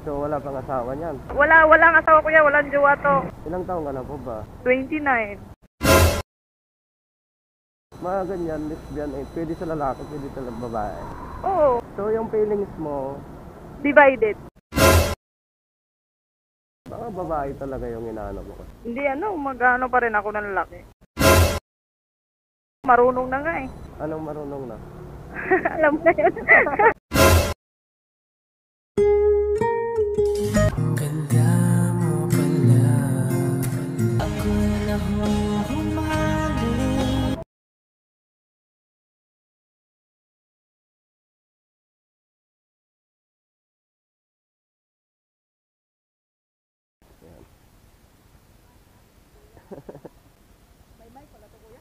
So wala pang asawa niyan. Walang asawa kuya, walang jowa to. Ilang taong ka na po ba? 29. Mga ganyan, lesbian, pwede sa lalaki, pwede sa babae. Oo, So yung feelings mo, divided. baka babae talaga yung inaano mo. Hindi mag-ano pa rin ako ng lalaki. Marunong na nga eh. Anong marunong na? Alam mo na yun. Ganda mo pala, ako lang humaling. May mic pala to kuya?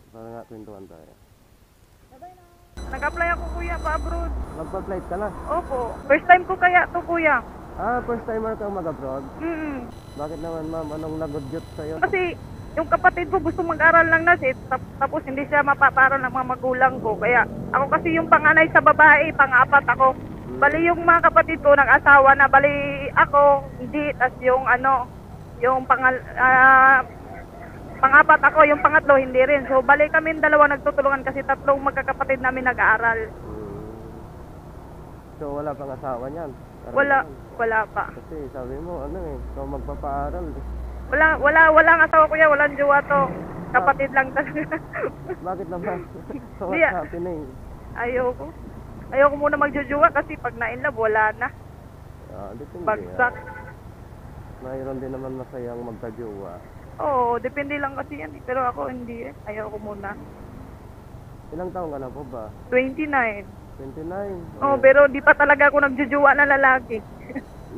Parang nga kwentuhan tayo. Nag-apply ako kuya pa abroad. Magpa-flight ka na? Opo. First time ko kaya to kuya. First timer kang mag-abroad? Bakit naman ma'am, anong nagudyot sa'yo? Kasi yung kapatid ko gusto mag-aral ng nasit, tapos hindi siya mapaparal ng mga magulang ko. Kaya ako kasi yung panganay sa babae, pang-apat ako. Bali yung mga kapatid ko nag-asawa na, bali ako hindi, tas yung yung pang-apat ako, yung pangatlo hindi rin. So bali kami dalawa nagtutulungan kasi tatlong magkakapatid namin nag-aaral. So wala pang asawa niyan? Wala pa. Kasi sabi mo, ikaw magpapaaral. Walang asawa kuya, walang jowa to. Kapatid lang talaga. Bakit naman? So what's Di- happening? Ayoko muna magjojowa kasi pag na-inlove, wala na. Depende. Bagsak. Mayroon din naman masayang magkajowa. Oo, depende lang kasi yan eh. Pero ako hindi eh. Ayoko muna. Ilang taong ka na po ba? 29. 29? Oo, pero di pa talaga ako nagjojowa na lalaki.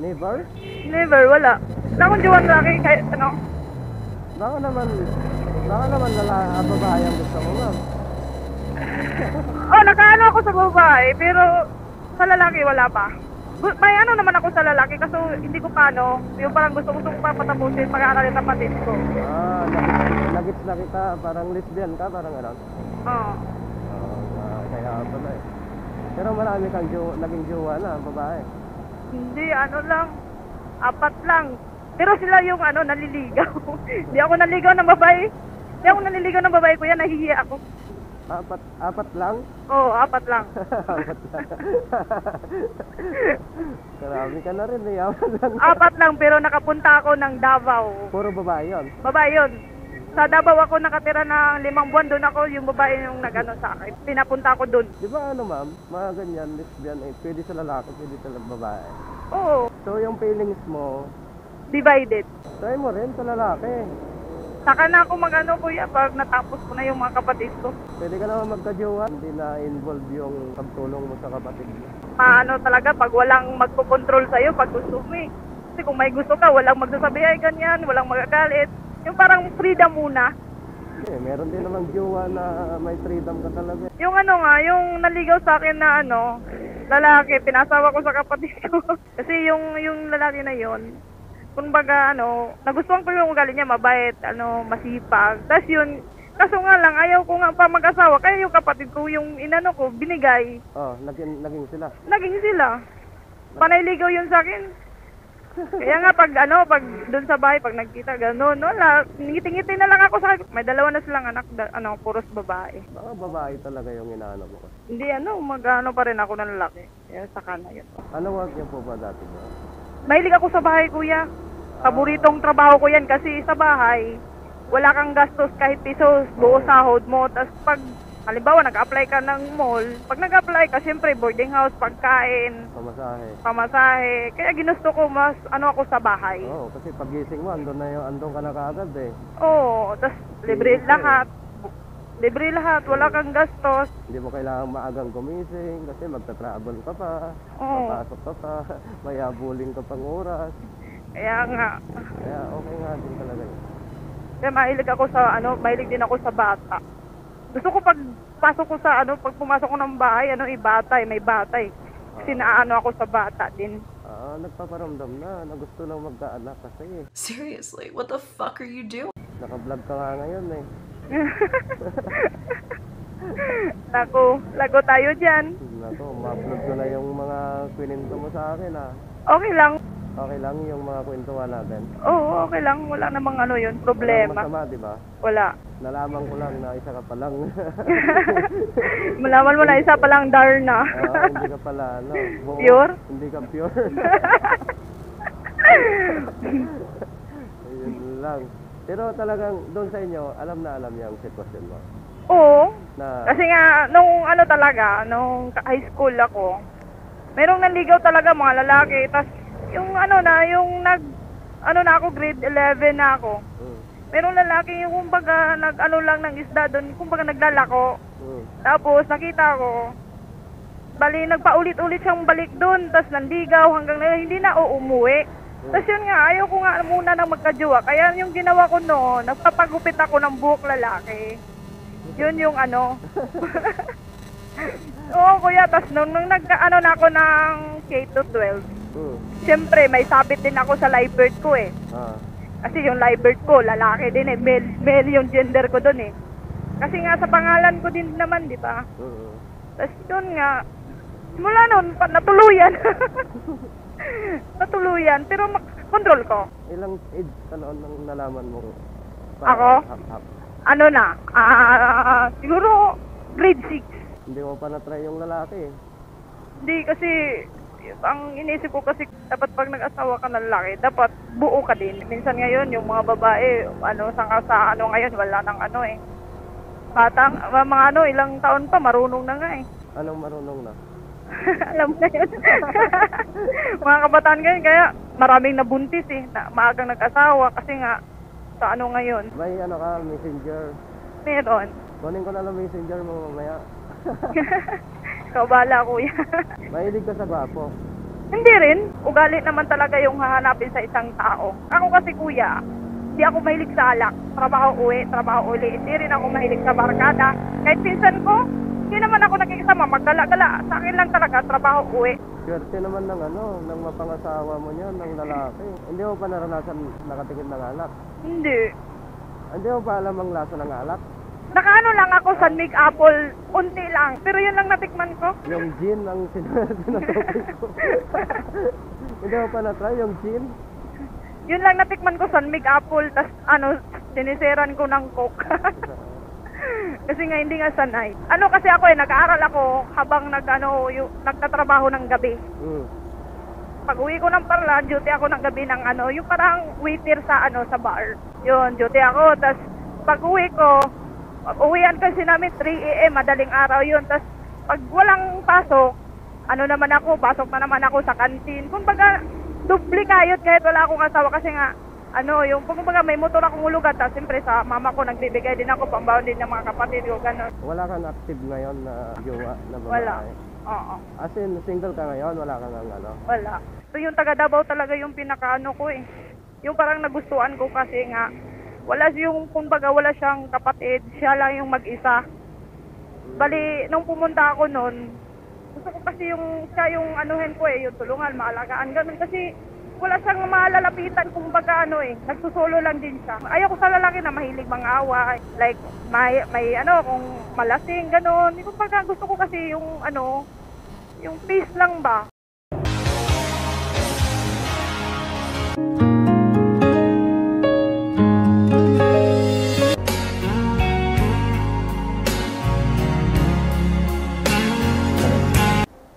Never? Never, wala. Wala akong jowa na lalaki kahit Baka naman babae ang gusto mo ma'am. Nakaano ako sa babae, pero sa lalaki wala pa. May naman ako sa lalaki, kaso hindi ko yung parang gusto ko pa patapusin pag-aaral ng kapatid ko. Nagits na kita, parang lesbian ka, parang ano? Oo. Kaya pala eh. Pero marami kang naging jowa na, babae. Hindi, lang. 4 lang. Pero sila yung naliligaw. Hindi ako naligaw ng babae. Hindi ako naliligaw ng babae, kuya, nahihiya ako. Apat lang? Oo, 4 lang. 4 lang. Karami ka na rin eh. 4 lang, pero nakapunta ako ng Davao. Puro babae yun? Babae yun. Sa Davao ako nakatira ng 5 buwan, doon ako yung babae yung sa akin. Pinapunta ako doon. Di ba ma'am, mga ganyan, lesbian, pwede sa lalaki, pwede sa babae. Oo, So yung feelings mo, divided. try mo rin sa lalaki. Saka na ako kuya, pag natapos ko na yung mga kapatid ko. Pwede ka naman magka-jowa, hindi na involve yung pagtulong mo sa kapatid mo. Talaga, pag walang magkocontrol sa'yo, pag gusto mo eh. Kasi kung may gusto ka, walang magsasabi ay ganyan, walang magagalit. Yung parang freedom muna. Meron din namang jowa na may freedom ka talaga. Yung yung naligaw sa akin na lalaki, pinasawa ko sa kapatid ko. Kasi yung lalaki na yon, kumbaga nagustuhan ko yung ugali niya, mabait, masipag. Tapos yun, kaso nga lang, ayaw ko nga pa mag-asawa, kaya yung kapatid ko, yung ko, binigay. Naging sila. Naging sila. Panayligaw yun sa akin. Kaya nga pag doon sa bahay, pag nagkita, gano'n, wala, ngiti-ngiti na lang ako sa akin. May 2 na silang anak, puros babae. Baka babae talaga yung inaano mo. Hindi mag-ano pa rin ako ng lalaki. Kaya saka na yun. Ano work niyo po ba dati ba? Mahilig ako sa bahay, kuya. Paboritong trabaho ko yan kasi sa bahay, wala kang gastos kahit piso, buo sahod mo. Tapos pag, halimbawa, nag-apply ka ng mall, pag nag-apply ka, syempre, boarding house, pagkain, pamasahe. Kaya ginusto ko mas, ako sa bahay. Oo, kasi pagising mo, andun ka na kaagad eh. Oo, tapos libre lahat. Libre lahat, wala kang gastos. Hindi mo kailangan maagang gumising kasi magta-travel ka pa, papasok ka pa, may habulin ka pang oras. Kaya nga. Kaya okay nga din talaga yun. Kaya mahilig din ako sa bata. Gusto ko pag pasok ko sa pag pumasok ko ng bahay, may batay. Kasi ako sa bata din. Nagpaparamdam na gusto lang magkaanak kasi eh. Seriously, what the fuck are you doing? Naka-vlog ka nga ngayon eh. Naku, lago tayo dyan. Naku, ma-upload ko na yung mga kwento mo sa akin ah. Okay lang. Okay lang yung mga kwentuhan natin. Oo, okay lang. Wala namang ano yun, Walang problema. masama, di ba? Wala. Nalaman ko lang na isa ka pa lang. Malaman mo na isa palang Darna. Hindi ka pala, ano. Pure? Hindi ka pure. Ayun lang. Pero talagang doon sa inyo, alam na alam niya ang sitwasyon mo. Oo. Na, Kasi nga, nung ano talaga, nung high school ako, merong nanligaw talaga mga lalaki. Tapos, yung ano na, yung ano na ako, grade 11 na ako. Merong lalaki yung kumbaga, ano lang ng isda doon, kumbaga naglalako. Tapos, nakita ko, bali, nagpaulit-ulit siyang balik doon, tapos nanligaw hanggang na hindi na umuwi. Tapos yun nga, ayaw ko nga muna nang magkajowa. Kaya yung ginawa ko noon, nagpapagupit ako ng buhok lalaki. Yun yung ano. Oo, kuya. Tapos nung nagka-ano na ako ng K-12, siyempre, may sabit din ako sa live bird ko eh. Kasi yung live bird ko, lalaki din eh. Male yung gender ko doon eh. Kasi nga sa pangalan ko din naman, di ba? Tapos yun nga, simula noon, natuluyan. Natuluyan, pero control ko. ilang age ka noon nang nalaman mo? Ako? Hap-hap. Ano na, siguro grade 6. Hindi mo pa na-try yung lalaki eh. Hindi kasi, ang inisip ko kasi dapat pag nag-asawa ka ng lalaki, dapat buo ka din. Minsan ngayon, yung mga babae, sa ano ngayon, wala nang ano eh. Batang, mga ano, ilang taon pa, marunong na nga eh. Anong marunong na? Alam mo na yun. Mga kabataan ngayon, kaya maraming nabuntis eh, na maagang nag-asawa kasi nga, sa ano ngayon, May ano ka, messenger. meron. Kunin ko na lang messenger mo mamaya. Ikaw bala, kuya. Mahilig ka sa gwapo. Hindi rin. Ugali naman talaga yung hahanapin sa isang tao. Ako kasi, kuya, hindi ako mahilig sa alak. Trabaho uwi, trabaho uli. Hindi rin ako mahilig sa barkada. Kahit pinsan ko, hindi naman ako nakikisama, magdala-gala. Sa akin lang talaga, trabaho uwi. Swerte naman ng ano, ng mapangasawa mo niyan, ng lalaki. Hindi mo pa naranasan nakatikim ng alak. Hindi. Hindi mo pa alam ang lasa ng alak. Nakaano lang ako sa Mig Apple, unti lang. Pero yun lang natikman ko. Yung gin ang sinatopic ko. Hindi mo pa na-try yung gin? Yun lang natikman ko sa Mig Apple, tas ano, siniseran ko ng Coke. Kasi nga hindi nga sanay. Ano kasi ako eh, nag-aaral ako habang nagtatrabaho ng gabi. Pag uwi ko ng Parlan, duty ako ng gabi ng ano, yung parang waiter sa sa bar. Yun, duty ako. Tas pag uwi ko, uwian kasi namin 3 AM, madaling araw yun. Tas pag walang pasok, ano naman ako, pasok na naman ako sa kantin. Kumbaga, dubli kayod kahit wala akong asawa kasi nga, yung kumbaga may motor akong ulugan, tapos siyempre sa mama ko nagbibigay din ako, pambaon din ng mga kapatid ko, gano'n. Wala kang active ngayon na jowa na babae? Wala. Oo. As in, single ka ngayon, wala kang ano? Wala. So yung taga Davao talaga yung pinakaano ko eh. Yung parang nagustuhan ko kasi nga, kumbaga wala siyang kapatid, siya lang yung mag-isa. Bali, nung pumunta ako noon, gusto ko kasi siya yung anuhin ko eh, yung tulungan, maalagaan, ganun kasi wala siyang malalapitan kumbaga nagsusolo lang din siya. Ayoko sa lalaki na mahilig mangawa, like may kung malasing ganun. Kumbaga gusto ko kasi yung peace lang ba.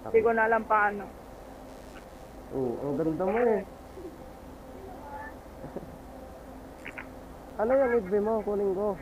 Hindi ko na alam paano. Ang ganda mo eh. Ano yung FB mo? Kunin ko.